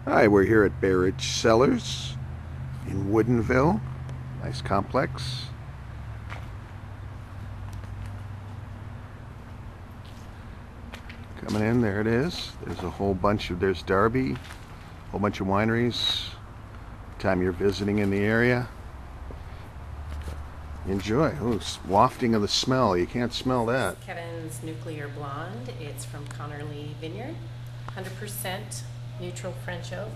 Hi, we're here at Barrage Cellars in Woodinville. Nice complex. Coming in, there it is. There's a whole bunch of, there's Darby, a whole bunch of wineries. Time you're visiting in the area, enjoy. Ooh, wafting of the smell. You can't smell that. Kevin's Nuclear Blonde. It's from Connerly Vineyard. 100% neutral French oak.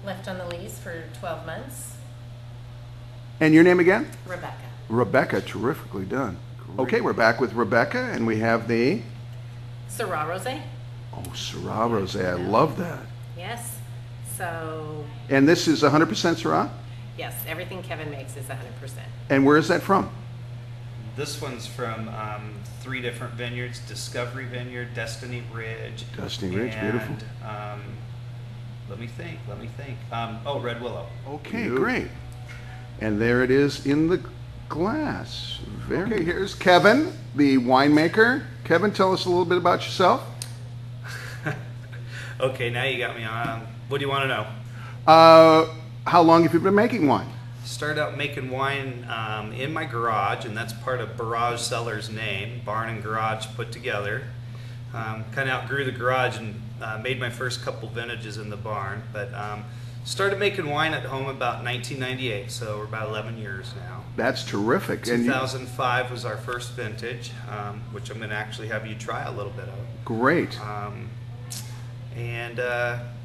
Left on the lease for 12 months. And your name again? Rebecca. Rebecca, terrifically done. Okay, we're back with Rebecca, and we have the Syrah Rosé. oh, Syrah Rosé. I love that. Yes. So, And this is 100% Syrah? yes, everything Kevin makes is 100%. And where is that from? This one's from 3 different vineyards: Discovery Vineyard, Destiny Ridge. Destiny Ridge, and, beautiful. Let me think. Oh, Red Willow. Okay, great. And there it is in the glass. Okay, here's Kevin, the winemaker. Kevin, tell us a little bit about yourself. Okay, now you got me on. What do you want to know? How long have you been making wine? Started out making wine in my garage, and that's part of Barrage Cellars' name, barn and garage put together. Kind of outgrew the garage and made my first couple vintages in the barn, but started making wine at home about 1998, so we're about 11 years now. That's terrific. 2005 was our first vintage, which I'm going to actually have you try a little bit of. Great.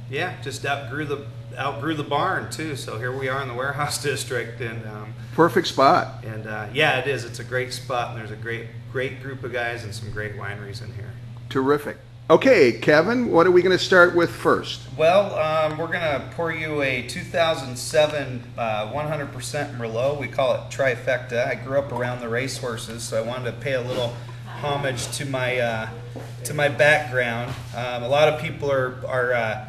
Yeah, just outgrew the barn too. So here we are in the warehouse district, and Perfect spot. and yeah, it is. It's a great spot, and there's a great group of guys and some great wineries in here. Terrific. Okay, Kevin, what are we going to start with first? Well, we're going to pour you a 2007 100% Merlot. We call it Trifecta. I grew up around the racehorses, so I wanted to pay a little homage to my background. A lot of people are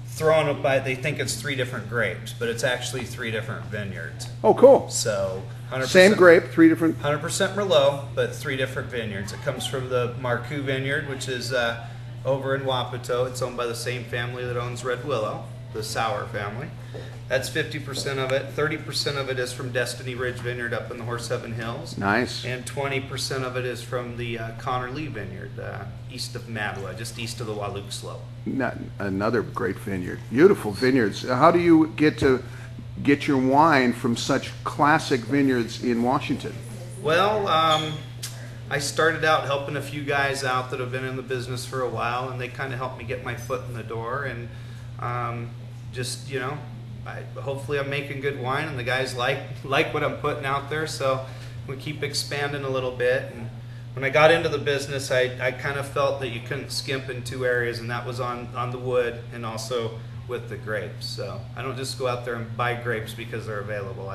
thrown it by, they think it's 3 different grapes, but it's actually 3 different vineyards. Oh, cool. So 100%, Same grape, 3 different. 100% Merlot, but 3 different vineyards. It comes from the Marcoux Vineyard, which is over in Wapato. It's owned by the same family that owns Red Willow, the Sauer family. That's 50% of it. 30% of it is from Destiny Ridge Vineyard up in the Horse Heaven Hills. Nice. And 20% of it is from the Connerly Vineyard, east of Mattawa, just east of the Wahluke Slope. Another great vineyard. Beautiful vineyards. How do you get your wine from such classic vineyards in Washington? Well, I started out helping a few guys out that have been in the business for a while, and they kind of helped me get my foot in the door, and just, you know, hopefully I'm making good wine, and the guys like what I'm putting out there, so we keep expanding a little bit. And when I got into the business, I kind of felt that you couldn't skimp in 2 areas, and that was on the wood and also with the grapes. So I don't just go out there and buy grapes because they're available.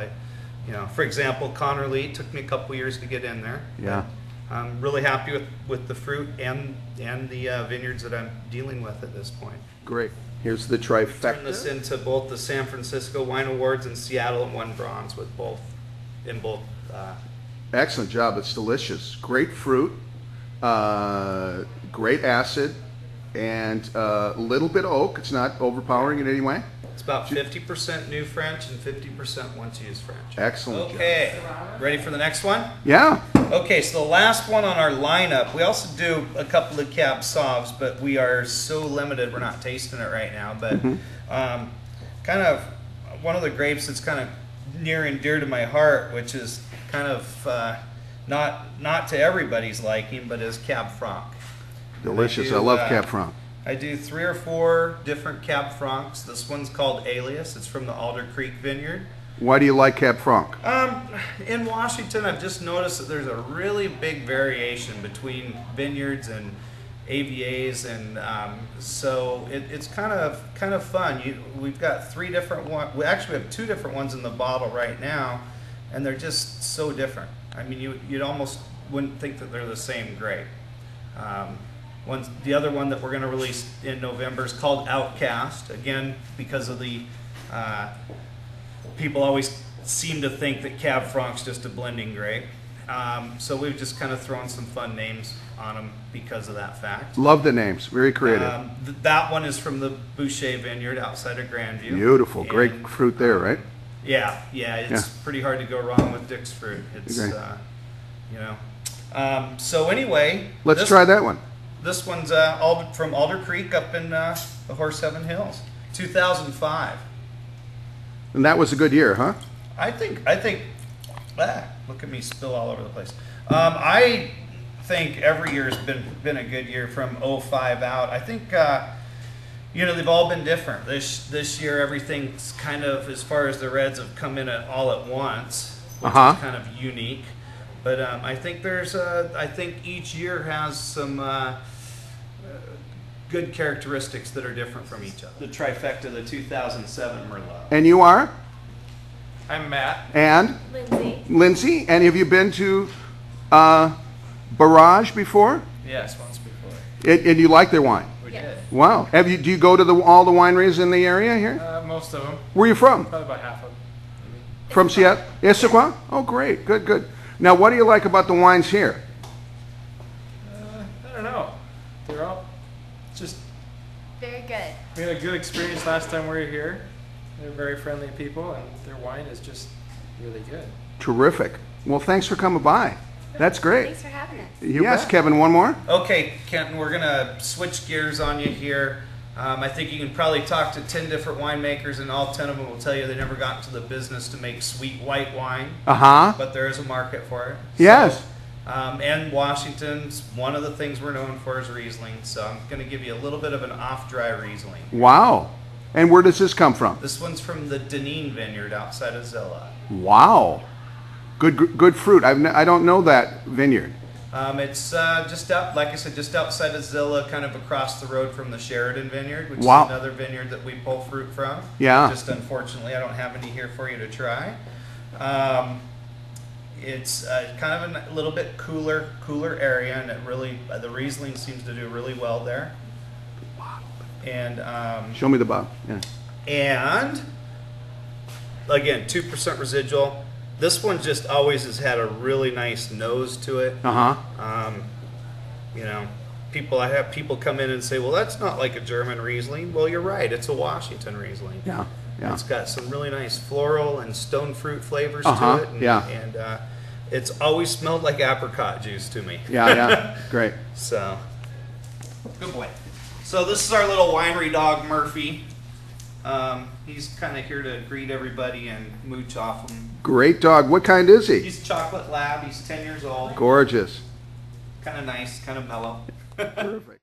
You know, for example, Connerly took me a couple years to get in there. Yeah. I'm really happy with the fruit and the vineyards that I'm dealing with at this point. Great. Here's the Turn trifecta. this into both the San Francisco Wine Awards and Seattle, and won bronze with both. Excellent job. It's delicious. Great fruit, great acid, and a little bit of oak. It's not overpowering in any way. It's about 50% new French and 50% once used French. Excellent Okay, ready for the next one? Yeah. Okay, so the last one on our lineup, we also do a couple of Cab Sauves, but we are so limited we're not tasting it right now. But kind of one of the grapes that's kind of near and dear to my heart, which is kind of not to everybody's liking, but is Cab Franc. Delicious. I love Cab Franc. I do 3 or 4 different Cab Francs. This one's called Alias. It's from the Alder Creek Vineyard. Why do you like Cab Franc? In Washington, I've just noticed that there's a really big variation between vineyards and AVAs, and so it's kind of fun. We've got 3 different ones. We actually have 2 different ones in the bottle right now, and they're just so different. I mean, you'd almost wouldn't think that they're the same grape. The other one that we're going to release in November is called Outcast. Again, because of the people always seem to think that Cab Franc's just a blending grape. So we've just kind of thrown some fun names on them because of that fact. Love the names. Very creative. That one is from the Boucher Vineyard outside of Grandview. Beautiful. And, Great fruit there, right? Yeah, it's pretty hard to go wrong with Dick's fruit. It's, Okay. you know. So anyway. Let's try that one. This one's from Alder Creek up in the Horse Heaven Hills, 2005. And that was a good year, huh? I think, look at me spill all over the place. I think every year has been a good year from '05 out. I think, you know, they've all been different. This year, everything's kind of, as far as the reds have come in all at once, which is kind of unique. But I think I think each year has some good characteristics that are different from each other. The trifecta, the 2007 Merlot. And you are? I'm Matt. And? Lindsay. Lindsay. And have you been to Barrage before? Yes, once before. And you like their wine? We Yeah. did. Wow. Do you go to all the wineries in the area here? Most of them. Where are you from? Probably about half of them. From Seattle? Issaquah? Oh, great. Good, good. Now, what do you like about the wines here? I don't know. They're all just, Very good. we had a good experience last time we were here. They're very friendly people, and their wine is just really good. Terrific. Well, thanks for coming by. That's great. Thanks for having us. Yes, Kevin, one more? Okay, Kenton, we're gonna switch gears on you here. I think you can probably talk to 10 different winemakers, and all 10 of them will tell you they never got into the business to make sweet white wine, Uh-huh. but there is a market for it. Yes. So, and Washington's, one of the things we're known for is Riesling, so I'm going to give you a little bit of an off-dry Riesling. Wow. And where does this come from? This one's from the Deneen Vineyard outside of Zilla. Wow. Good fruit. I don't know that vineyard. It's just out, like I said, just outside of Zilla, kind of across the road from the Sheridan Vineyard, which Wow. is another vineyard that we pull fruit from. Yeah. Just unfortunately, I don't have any here for you to try. It's kind of a little bit cooler area, and it really, the Riesling seems to do really well there. And Show me the bottle. Yeah. and again, 2% residual. This one just always has had a really nice nose to it. Uh-huh. You know, I have people come in and say, well, that's not like a German Riesling. Well, you're right. It's a Washington Riesling. Yeah. Yeah. It's got some really nice floral and stone fruit flavors Uh-huh, to it. And, yeah. And it's always smelled like apricot juice to me. Yeah, yeah. Great. So, good boy. So this is our little winery dog, Murphy. He's kind of here to greet everybody and mooch off them. Great dog. What kind is he? He's a chocolate lab. He's 10 years old. Gorgeous. Kind of nice, kind of mellow. Perfect.